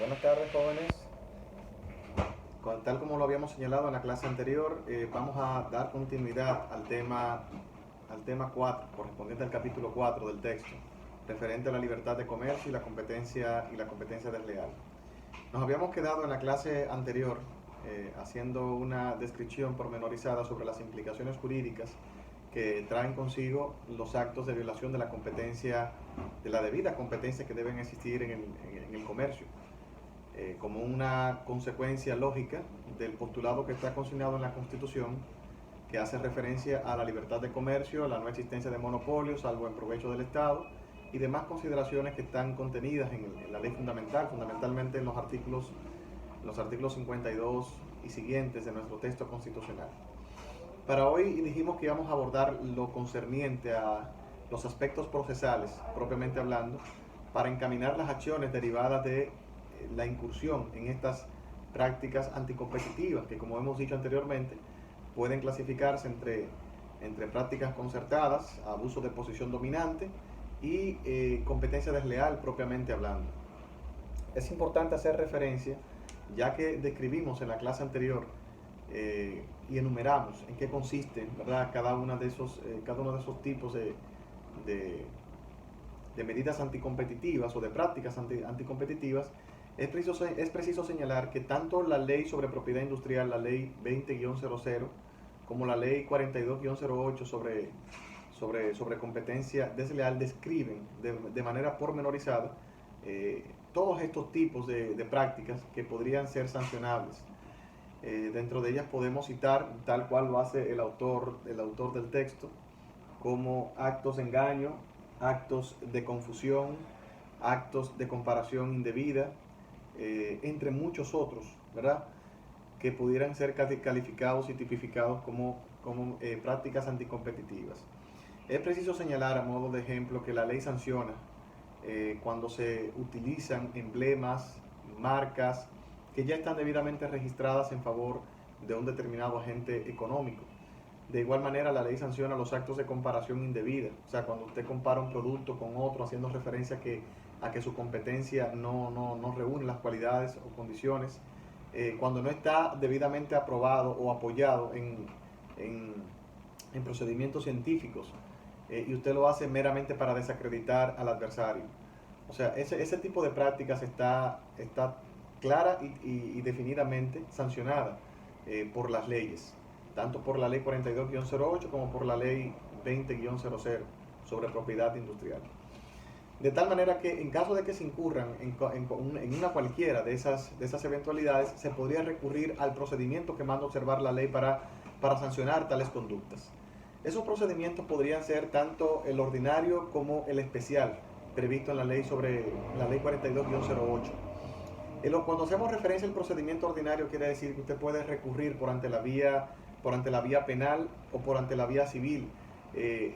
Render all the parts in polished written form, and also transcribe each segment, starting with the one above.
Buenas tardes, jóvenes. Tal como lo habíamos señalado en la clase anterior, vamos a dar continuidad al tema 4, correspondiente al capítulo 4 del texto, referente a la libertad de comercio y la competencia desleal. Nos habíamos quedado en la clase anterior haciendo una descripción pormenorizada sobre las implicaciones jurídicas que traen consigo los actos de violación de la competencia, de la debida competencia que deben existir en el comercio, como una consecuencia lógica del postulado que está consignado en la Constitución, que hace referencia a la libertad de comercio, a la no existencia de monopolios, salvo en provecho del Estado, y demás consideraciones que están contenidas en la ley fundamental, fundamentalmente en los artículos 52 y siguientes de nuestro texto constitucional. Para hoy dijimos que íbamos a abordar lo concerniente a los aspectos procesales, propiamente hablando, para encaminar las acciones derivadas de la incursión en estas prácticas anticompetitivas, que como hemos dicho anteriormente, pueden clasificarse entre prácticas concertadas, abuso de posición dominante y competencia desleal propiamente hablando. Es importante hacer referencia, ya que describimos en la clase anterior y enumeramos en qué consiste, ¿verdad?, cada uno de esos tipos de medidas anticompetitivas o de prácticas anticompetitivas. Es preciso señalar que tanto la ley sobre propiedad industrial, la ley 20-00, como la ley 42-08 sobre competencia desleal describen de manera pormenorizada todos estos tipos de prácticas que podrían ser sancionables. Dentro de ellas podemos citar, tal cual lo hace el autor del texto, como actos de engaño, actos de confusión, actos de comparación indebida, entre muchos otros, ¿verdad?, que pudieran ser calificados y tipificados como prácticas anticompetitivas. Es preciso señalar a modo de ejemplo que la ley sanciona cuando se utilizan emblemas, marcas que ya están debidamente registradas en favor de un determinado agente económico. De igual manera, la ley sanciona los actos de comparación indebida, o sea, cuando usted compara un producto con otro haciendo referencia a que su competencia no reúne las cualidades o condiciones, cuando no está debidamente aprobado o apoyado en procedimientos científicos, y usted lo hace meramente para desacreditar al adversario. O sea, ese tipo de prácticas está clara y definidamente sancionada por las leyes, tanto por la ley 42-08 como por la ley 20-00 sobre propiedad industrial. De tal manera que en caso de que se incurran en una cualquiera de esas eventualidades, se podría recurrir al procedimiento que manda observar la ley para sancionar tales conductas. Esos procedimientos podrían ser tanto el ordinario como el especial, previsto en la ley 42-08. Cuando hacemos referencia al procedimiento ordinario, quiere decir que usted puede recurrir por ante la vía penal o por ante la vía civil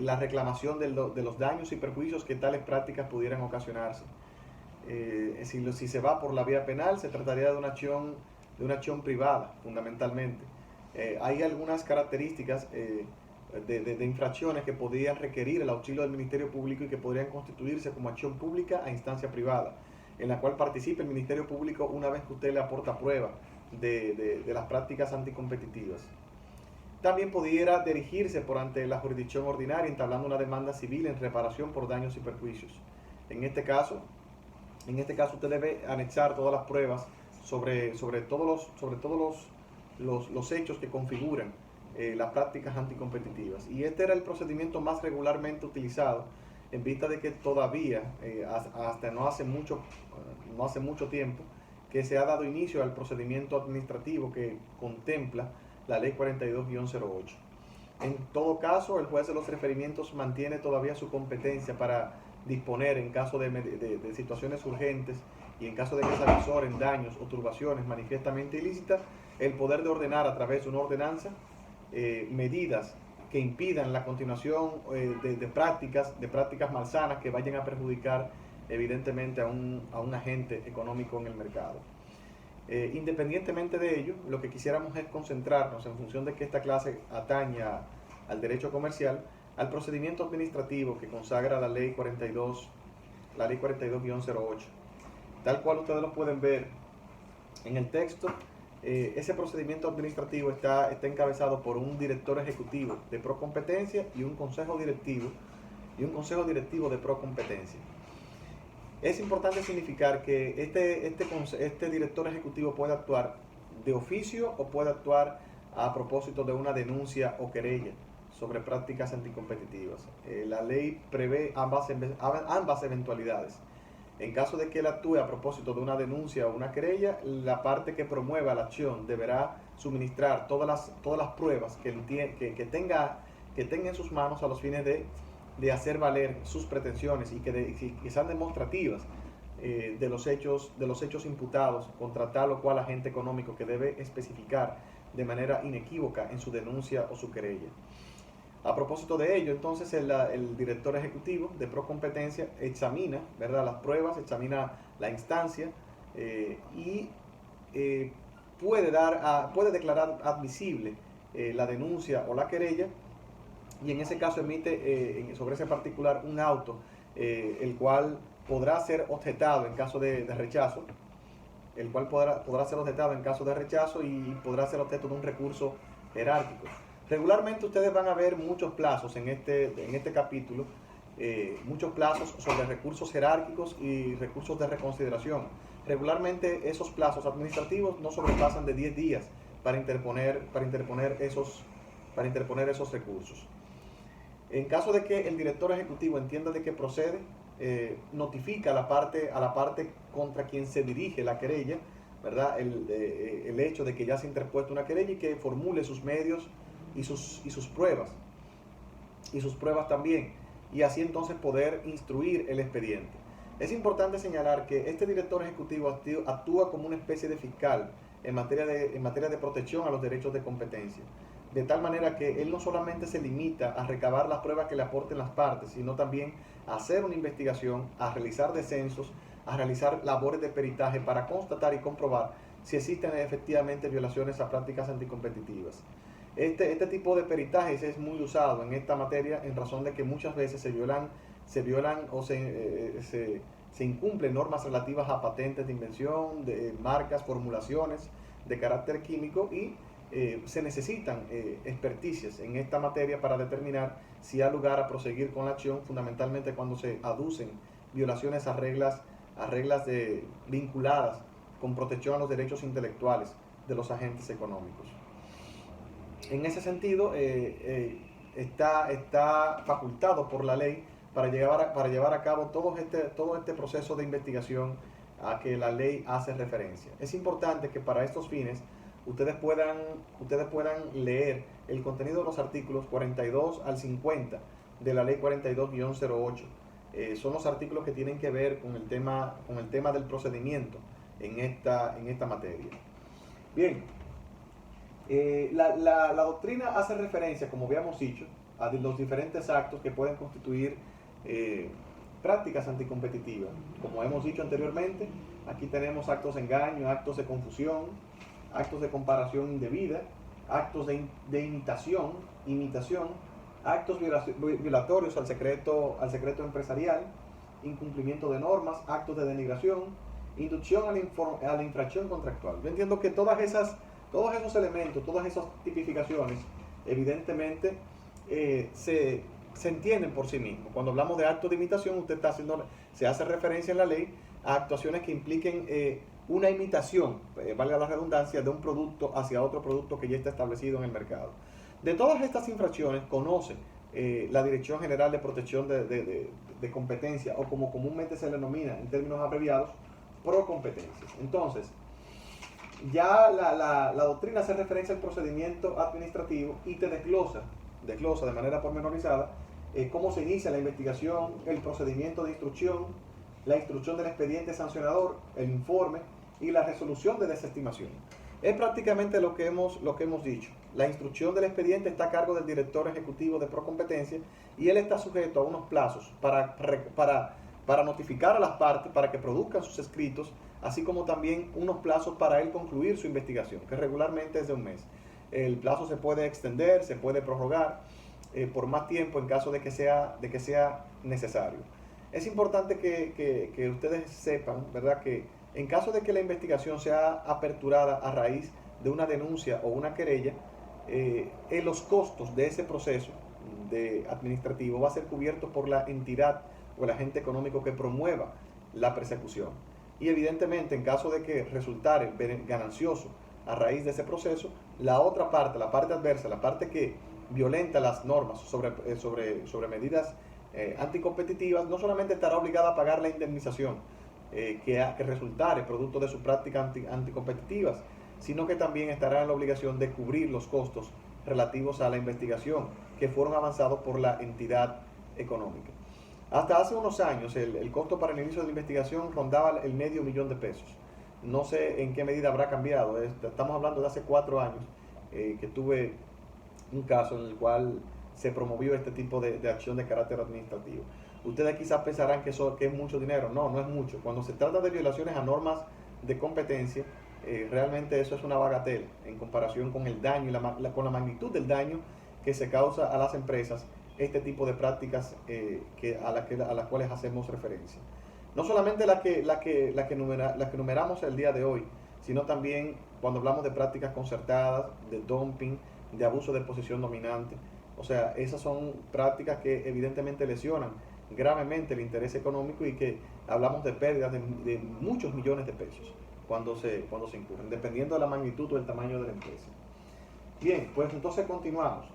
la reclamación de los daños y perjuicios que tales prácticas pudieran ocasionarse. Si se va por la vía penal, se trataría de una acción privada, fundamentalmente. Hay algunas características de infracciones que podrían requerir el auxilio del Ministerio Público y que podrían constituirse como acción pública a instancia privada, en la cual participe el Ministerio Público una vez que usted le aporta prueba de las prácticas anticompetitivas. También pudiera dirigirse por ante la jurisdicción ordinaria entablando una demanda civil en reparación por daños y perjuicios. En este caso usted debe anexar todas las pruebas sobre todos los hechos que configuran las prácticas anticompetitivas. Y este era el procedimiento más regularmente utilizado, en vista de que todavía, hasta no hace mucho tiempo, que se ha dado inicio al procedimiento administrativo que contempla la ley 42-08. En todo caso, el juez de los referimientos mantiene todavía su competencia para disponer, en caso de situaciones urgentes y en caso de que se avisoren daños o turbaciones manifiestamente ilícitas, el poder de ordenar a través de una ordenanza medidas que impidan la continuación de prácticas malsanas que vayan a perjudicar evidentemente a un agente económico en el mercado. Independientemente de ello, lo que quisiéramos es concentrarnos, en función de que esta clase atañe al derecho comercial, al procedimiento administrativo que consagra la ley 42-08. tal cual ustedes lo pueden ver en el texto, ese procedimiento administrativo está encabezado por un director ejecutivo de Procompetencia y un consejo directivo de Procompetencia. Es importante significar que este director ejecutivo puede actuar de oficio o puede actuar a propósito de una denuncia o querella sobre prácticas anticompetitivas. La ley prevé ambas eventualidades. En caso de que él actúe a propósito de una denuncia o una querella, la parte que promueva la acción deberá suministrar todas las pruebas que tenga en sus manos a los fines de hacer valer sus pretensiones y que sean demostrativas de los hechos imputados contra tal o cual agente económico, que debe especificar de manera inequívoca en su denuncia o su querella. A propósito de ello, entonces el director ejecutivo de Procompetencia examina, ¿verdad?, las pruebas, examina la instancia y puede declarar admisible la denuncia o la querella, y en ese caso emite sobre ese particular un auto, el cual podrá ser objetado en caso de rechazo, y podrá ser objeto de un recurso jerárquico. Regularmente ustedes van a ver muchos plazos en este capítulo, muchos plazos sobre recursos jerárquicos y recursos de reconsideración. Regularmente esos plazos administrativos no sobrepasan de 10 días para interponer esos recursos. En caso de que el director ejecutivo entienda de que procede, notifica a la parte contra quien se dirige la querella, ¿verdad?, el hecho de que ya se ha interpuesto una querella, y que formule sus medios y sus pruebas también, y así entonces poder instruir el expediente. Es importante señalar que este director ejecutivo actúa como una especie de fiscal en materia de protección a los derechos de competencia, de tal manera que él no solamente se limita a recabar las pruebas que le aporten las partes, sino también a hacer una investigación, a realizar descensos, a realizar labores de peritaje para constatar y comprobar si existen efectivamente violaciones a prácticas anticompetitivas. Este tipo de peritajes es muy usado en esta materia en razón de que muchas veces se violan o se incumplen normas relativas a patentes de invención, de marcas, formulaciones de carácter químico, y se necesitan experticias en esta materia para determinar si hay lugar a proseguir con la acción, fundamentalmente cuando se aducen violaciones a reglas vinculadas con protección a los derechos intelectuales de los agentes económicos. En ese sentido, está facultado por la ley para llevar a cabo todo este proceso de investigación a que la ley hace referencia. Es importante que para estos fines ustedes puedan leer el contenido de los artículos 42 al 50 de la ley 42-08. Son los artículos que tienen que ver con el tema del procedimiento en esta materia. Bien. La doctrina hace referencia, como habíamos dicho, a los diferentes actos que pueden constituir prácticas anticompetitivas. Como hemos dicho anteriormente, aquí tenemos actos de engaño, actos de confusión, actos de comparación indebida, actos de imitación, actos violatorios al secreto empresarial, incumplimiento de normas, actos de denigración, inducción a la infracción contractual. Yo entiendo que todos esos elementos, todas esas tipificaciones, evidentemente se entienden por sí mismos. Cuando hablamos de actos de imitación, se hace referencia en la ley a actuaciones que impliquen una imitación, valga la redundancia, de un producto hacia otro producto que ya está establecido en el mercado. De todas estas infracciones conoce la Dirección General de Protección de Competencia, o como comúnmente se le denomina en términos abreviados, Procompetencias. Entonces, ya la doctrina hace referencia al procedimiento administrativo y te desglosa de manera pormenorizada cómo se inicia la investigación, el procedimiento de instrucción, la instrucción del expediente sancionador, el informe y la resolución de desestimación. Es prácticamente lo que hemos dicho. La instrucción del expediente está a cargo del director ejecutivo de Procompetencia, y él está sujeto a unos plazos para notificar a las partes para que produzcan sus escritos, así como también unos plazos para él concluir su investigación, que regularmente es de un mes. El plazo se puede extender, se puede prorrogar por más tiempo en caso de que sea necesario. Es importante que ustedes sepan, ¿verdad?, que En caso de que la investigación sea aperturada a raíz de una denuncia o una querella, los costos de ese proceso administrativo va a ser cubierto por la entidad o el agente económico que promueva la persecución. Y evidentemente, en caso de que resultare ganancioso a raíz de ese proceso, la otra parte, la parte adversa, la parte que violenta las normas sobre medidas anticompetitivas, no solamente estará obligada a pagar la indemnización que resultare producto de sus prácticas anticompetitivas, sino que también estará en la obligación de cubrir los costos relativos a la investigación que fueron avanzados por la entidad económica. Hasta hace unos años el costo para el inicio de la investigación rondaba el $500,000. No sé en qué medida habrá cambiado. Estamos hablando de hace 4 años que tuve un caso en el cual se promovió este tipo de acción de carácter administrativo. Ustedes quizás pensarán que es mucho dinero. No, no es mucho. Cuando se trata de violaciones a normas de competencia, realmente eso es una bagatela en comparación con el daño y con la magnitud del daño que se causa a las empresas este tipo de prácticas a las cuales hacemos referencia. No solamente las que enumeramos el día de hoy, sino también cuando hablamos de prácticas concertadas, de dumping, de abuso de posición dominante. O sea, esas son prácticas que evidentemente lesionan gravemente el interés económico y que hablamos de pérdidas de muchos millones de pesos cuando se incurren, dependiendo de la magnitud o el tamaño de la empresa. Bien, pues entonces continuamos.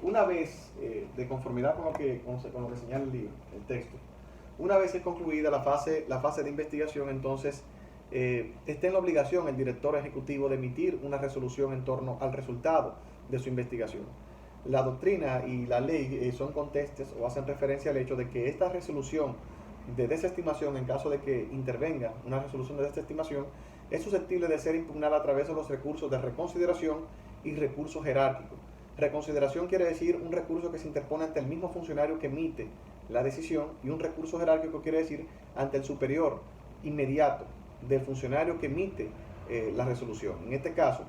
Una vez, de conformidad con lo que señala el libro, el texto, una vez es concluida la fase de investigación, entonces está en la obligación el director ejecutivo de emitir una resolución en torno al resultado de su investigación. La doctrina y la ley son contestes o hacen referencia al hecho de que esta resolución de desestimación, en caso de que intervenga una resolución de desestimación, es susceptible de ser impugnada a través de los recursos de reconsideración y recurso jerárquico. Reconsideración quiere decir un recurso que se interpone ante el mismo funcionario que emite la decisión, y un recurso jerárquico quiere decir ante el superior inmediato del funcionario que emite la resolución. En este caso,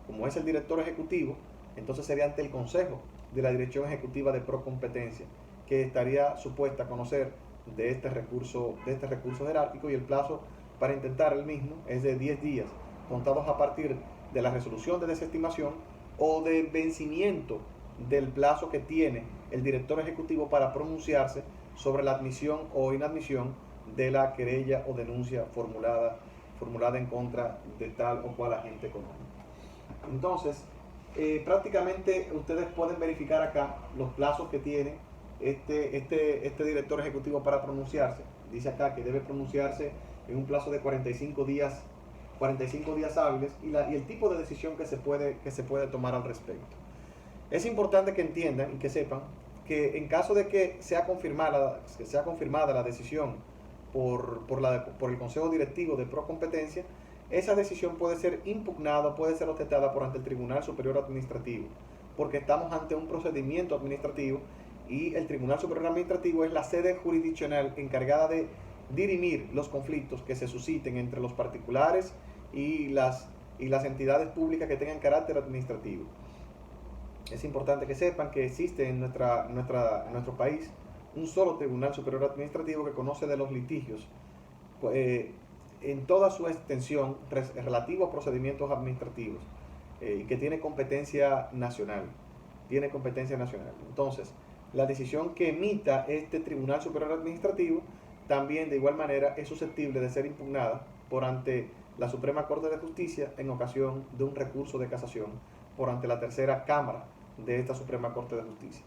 como es el director ejecutivo, entonces sería ante el Consejo de la Dirección Ejecutiva de Procompetencia, que estaría supuesta a conocer de este recurso jerárquico, y el plazo para intentar el mismo es de 10 días, contados a partir de la resolución de desestimación o de vencimiento del plazo que tiene el director ejecutivo para pronunciarse sobre la admisión o inadmisión de la querella o denuncia formulada en contra de tal o cual agente económico. Entonces, prácticamente ustedes pueden verificar acá los plazos que tiene este director ejecutivo para pronunciarse. Dice acá que debe pronunciarse en un plazo de 45 días hábiles, y el tipo de decisión que se puede tomar al respecto. Es importante que entiendan y que sepan que en caso de que sea confirmada la decisión por el Consejo Directivo de Procompetencia, esa decisión puede ser impugnada, puede ser objetada ante el Tribunal Superior Administrativo, porque estamos ante un procedimiento administrativo, y el Tribunal Superior Administrativo es la sede jurisdiccional encargada de dirimir los conflictos que se susciten entre los particulares y las entidades públicas que tengan carácter administrativo. Es importante que sepan que existe en nuestro país un solo Tribunal Superior Administrativo que conoce de los litigios en toda su extensión relativo a procedimientos administrativos, y que tiene competencia nacional. Entonces, la decisión que emita este Tribunal Superior Administrativo también de igual manera es susceptible de ser impugnada ante la Suprema Corte de Justicia en ocasión de un recurso de casación ante la tercera Cámara de esta Suprema Corte de Justicia.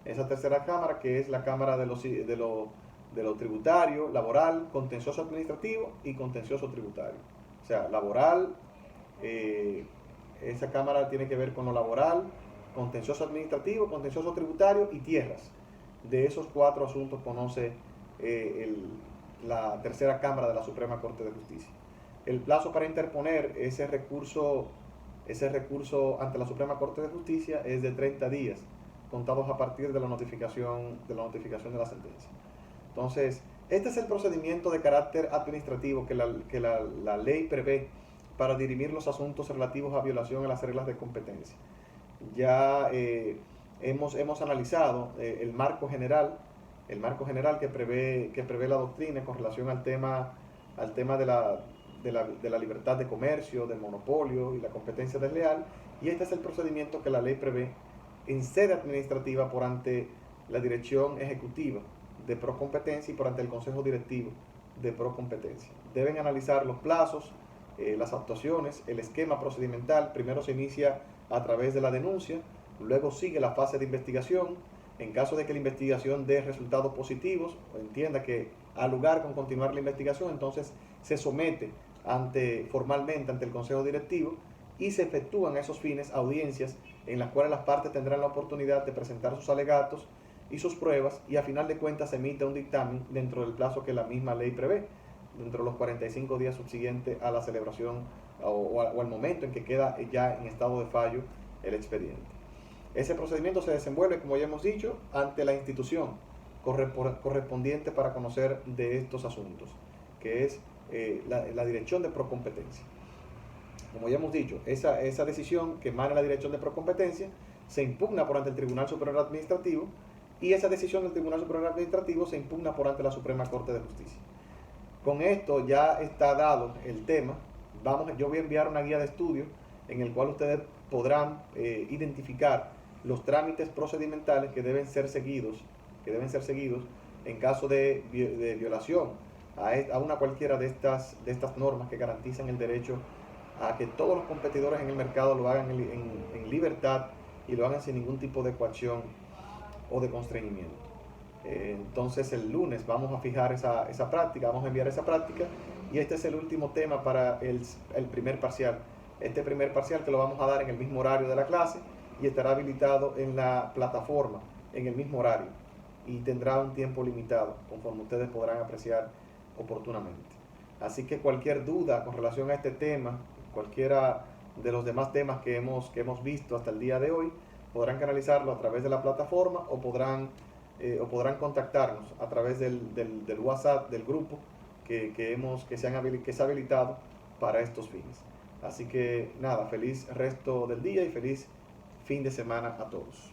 Esa tercera Cámara, que es la Cámara de lo tributario, laboral, contencioso administrativo y contencioso tributario. O sea, laboral, esa Cámara tiene que ver con lo laboral, contencioso administrativo, contencioso tributario y tierras. De esos 4 asuntos conoce la tercera Cámara de la Suprema Corte de Justicia. El plazo para interponer ese recurso ante la Suprema Corte de Justicia es de 30 días, contados a partir de la notificación de la sentencia. Entonces, este es el procedimiento de carácter administrativo que la ley prevé para dirimir los asuntos relativos a violación a las reglas de competencia. Ya hemos analizado el marco general que prevé la doctrina con relación al tema al tema de la libertad de comercio, del monopolio y la competencia desleal, y este es el procedimiento que la ley prevé en sede administrativa por ante la Dirección Ejecutiva de Procompetencia y por ante el Consejo Directivo de Procompetencia. Deben analizar los plazos, las actuaciones, el esquema procedimental. Primero se inicia a través de la denuncia, luego sigue la fase de investigación. En caso de que la investigación dé resultados positivos o entienda que ha lugar con continuar la investigación, entonces se somete formalmente ante el Consejo Directivo y se efectúan a esos fines audiencias en las cuales las partes tendrán la oportunidad de presentar sus alegatos y sus pruebas, y a final de cuentas se emite un dictamen dentro del plazo que la misma ley prevé, dentro de los 45 días subsiguientes a la celebración o al momento en que queda ya en estado de fallo el expediente. Ese procedimiento se desenvuelve, como ya hemos dicho, ante la institución correspondiente para conocer de estos asuntos, que es la Dirección de Procompetencia. Como ya hemos dicho, esa decisión que emana la Dirección de Procompetencia se impugna por ante el Tribunal Superior Administrativo, y esa decisión del Tribunal Superior Administrativo se impugna por ante la Suprema Corte de Justicia. Con esto ya está dado el tema. Yo voy a enviar una guía de estudio en el cual ustedes podrán identificar los trámites procedimentales que deben ser seguidos en caso de violación a una cualquiera de estas normas que garantizan el derecho a que todos los competidores en el mercado lo hagan en libertad y lo hagan sin ningún tipo de coacción o de constreñimiento. Entonces el lunes vamos a fijar esa práctica, vamos a enviar esa práctica, y este es el último tema para el primer parcial. Este primer parcial que lo vamos a dar en el mismo horario de la clase y estará habilitado en la plataforma en el mismo horario y tendrá un tiempo limitado conforme ustedes podrán apreciar oportunamente. Así que cualquier duda con relación a este tema, cualquiera de los demás temas que hemos visto hasta el día de hoy, podrán canalizarlo a través de la plataforma o podrán contactarnos a través del WhatsApp del grupo que se ha habilitado para estos fines. Así que nada, feliz resto del día y feliz fin de semana a todos.